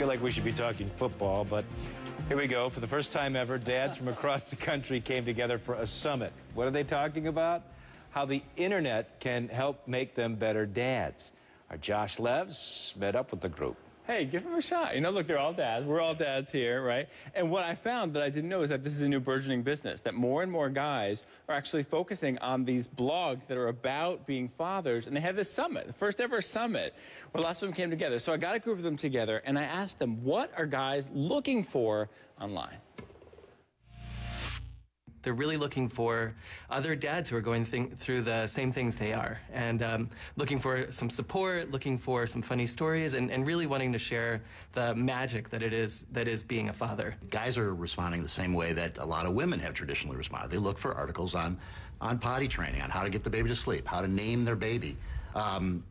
feel like we should be talking football, but here we go. For the first time ever, dads from across the country came together for a summit. What are they talking about? How the internet can help make them better dads. Our Josh Levs met up with the group. Hey, give them a shot. You know, look, they're all dads. We're all dads here, right? And what I found that I didn't know is that this is a new burgeoning business, that more and more guys are actually focusing on these blogs that are about being fathers. And they had this summit, the first ever summit, where lots of them came together. So I got a group of them together, and I asked them, what are guys looking for online? They're really looking for other dads who are going through the same things they are, and looking for some support, looking for some funny stories, and really wanting to share the magic that is being a father. Guys are responding the same way that a lot of women have traditionally responded. They look for articles on potty training, on how to get the baby to sleep, how to name their baby. And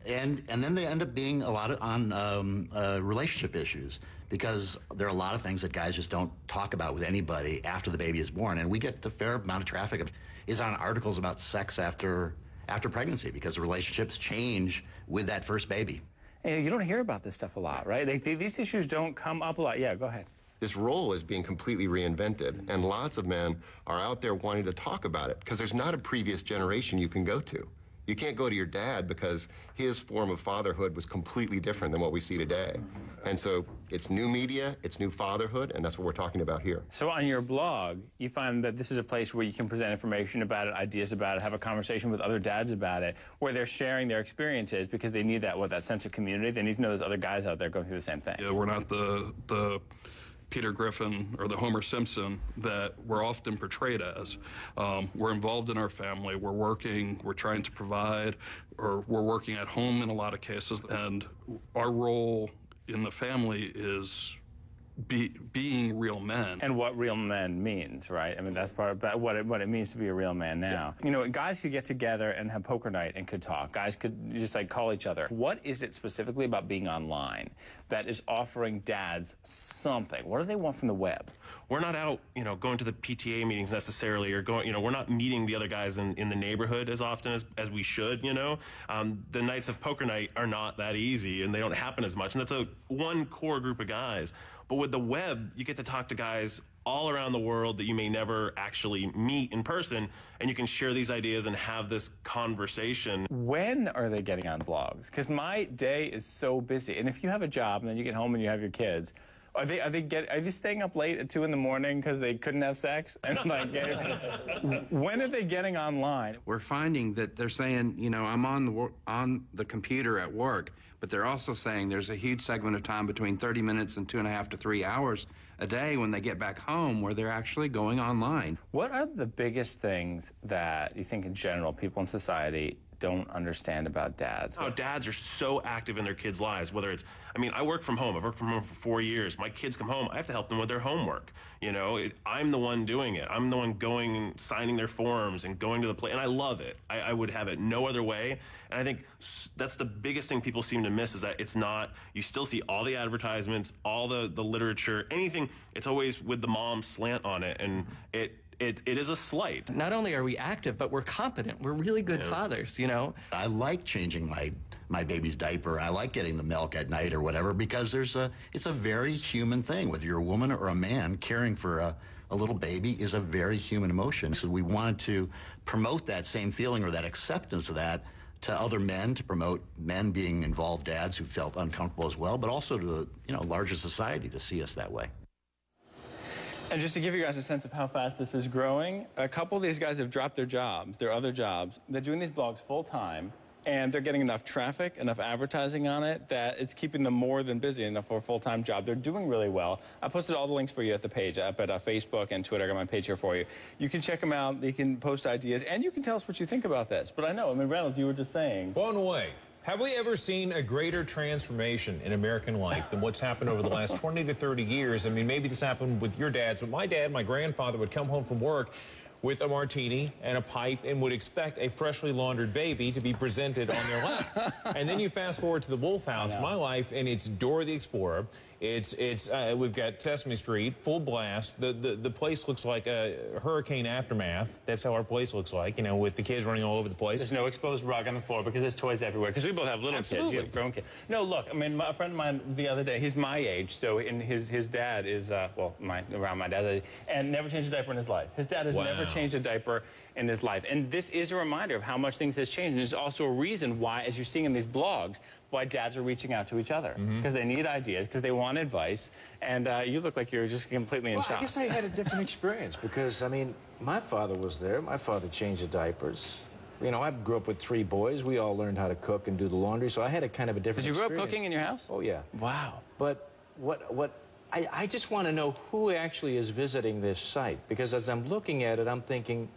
then they end up being a lot on relationship issues, because there are a lot of things that guys just don't talk about with anybody after the baby is born. And we get the fair amount of traffic is on articles about sex after pregnancy, because the relationships change with that first baby. And you don't hear about this stuff a lot, right? These issues don't come up a lot. Yeah, go ahead. This role is being completely reinvented, and lots of men are out there wanting to talk about it, because there's not a previous generation you can go to. You can't go to your dad because his form of fatherhood was completely different than what we see today. And so it's new media, it's new fatherhood, and that's what we're talking about here. So on your blog, you find that this is a place where you can present information about it, ideas about it, have a conversation with other dads about it, where they're sharing their experiences because they need that sense of community. They need to know there's other guys out there going through the same thing. Yeah, we're not the Peter Griffin or the Homer Simpson that we're often portrayed as. We're involved in our family, we're working, we're trying to provide, or we're working at home in a lot of cases, and our role in the family is being real men. And what real men means, right? I mean, that's part of what it means to be a real man now. Yeah. You know, guys could get together and have poker night and could talk. Guys could just like call each other. What is it specifically about being online that is offering dads something? What do they want from the web? We're not out, you know, going to the PTA meetings necessarily, or going, you know, we're not meeting the other guys in the neighborhood as often as we should, you know. The nights of poker night are not that easy, and they don't happen as much, and that's one core group of guys. But with the web, you get to talk to guys all around the world that you may never actually meet in person, and you can share these ideas and have this conversation. When are they getting on blogs? Because my day is so busy, and if you have a job and then you get home and you have your kids, are they staying up late at 2 in the morning because they couldn't have sex? And like, when are they getting online? We're finding that they're saying, you know, I'm on the computer at work, but they're also saying there's a huge segment of time between 30 minutes and 2.5 to 3 hours a day when they get back home where they're actually going online. What are the biggest things that you think in general people in society don't understand about dads? Oh, dads are so active in their kids' lives, whether it's, I mean, I work from home. I've worked from home for 4 years. My kids come home, I have to help them with their homework. You know, I'm the one doing it. I'm the one going and signing their forms and going to the play, and I love it. I would have it no other way. And I think that's the biggest thing people seem to miss, is that it's not, you still see all the advertisements, all the literature, anything, it's always with the mom slant on it, and it is a slight. Not only are we active, but we're competent. We're really good fathers, you know? I like changing my baby's diaper. I like getting the milk at night or whatever, because it's a very human thing. Whether you're a woman or a man, caring for a little baby is a very human emotion. So we wanted to promote that same feeling, or that acceptance of that, to other men, to promote men being involved dads who felt uncomfortable as well, but also to the, you know, larger society to see us that way. And just to give you guys a sense of how fast this is growing, a couple of these guys have dropped their jobs, their other jobs. They're doing these blogs full-time, and they're getting enough traffic, enough advertising on it, that it's keeping them more than busy enough for a full-time job. They're doing really well. I posted all the links for you at the page, up at Facebook and Twitter. I got my page here for you. You can check them out. You can post ideas, and you can tell us what you think about this. But I know, I mean, Reynolds, you were just saying. Blown away. Have we ever seen a greater transformation in American life than what's happened over the last 20 to 30 years? I mean, maybe this happened with your dads, but my dad, my grandfather, would come home from work with a martini and a pipe and would expect a freshly laundered baby to be presented on their lap. And then you fast forward to the Wolf House, my life, and it's Dora the Explorer. We've got Sesame Street, full blast. The place looks like a hurricane aftermath. That's how our place looks like, you know, with the kids running all over the place. There's no exposed rug on the floor because there's toys everywhere. Because we both have little kids, you have grown kids. No, look, I mean, a friend of mine the other day, he's my age, so his dad is, around my dad's age, and never changed a diaper in his life. His dad has never changed a diaper in his life. And this is a reminder of how much things has changed. And it's also a reason why, as you're seeing in these blogs, why dads are reaching out to each other. Because they need ideas, because they want advice. And you look like you're just completely in shock. I guess I had a different experience because, I mean, my father was there. My father changed the diapers. You know, I grew up with 3 boys. We all learned how to cook and do the laundry, so I had a kind of a different experience. Did you grow up cooking in your house? Oh, yeah. Wow. But I just want to know who actually is visiting this site, because as I'm looking at it, I'm thinking,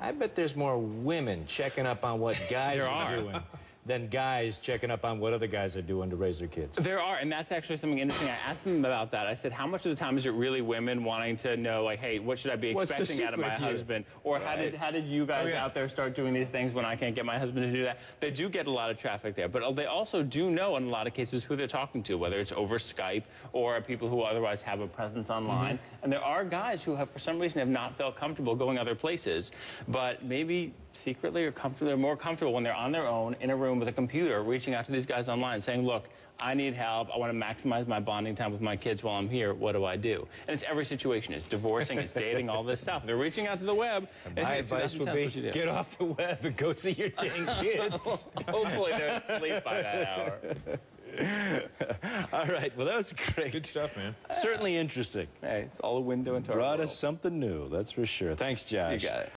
I bet there's more women checking up on what guys are doing than guys checking up on what other guys are doing to raise their kids. There are, and that's actually something interesting. I asked them about that. I said, how much of the time is it really women wanting to know, like, hey, what should I be expecting out of my husband? Or how did you guys out there start doing these things when I can't get my husband to do that? They do get a lot of traffic there, but they also do know in a lot of cases who they're talking to, whether it's over Skype or people who otherwise have a presence online. And there are guys who have, for some reason, have not felt comfortable going other places, but maybe secretly or comfortably, they're more comfortable when they're on their own in a room with a computer reaching out to these guys online saying, look, I need help. I want to maximize my bonding time with my kids while I'm here. What do I do? And it's every situation. It's divorcing, it's dating, all this stuff. They're reaching out to the web. And my advice would be, get off the web and go see your dang kids. Hopefully they're asleep by that hour. All right, well, that was great. Good stuff, man. Certainly interesting. Hey, it's all a window into our Brought world. us something new, that's for sure. Thanks, Josh. You got it.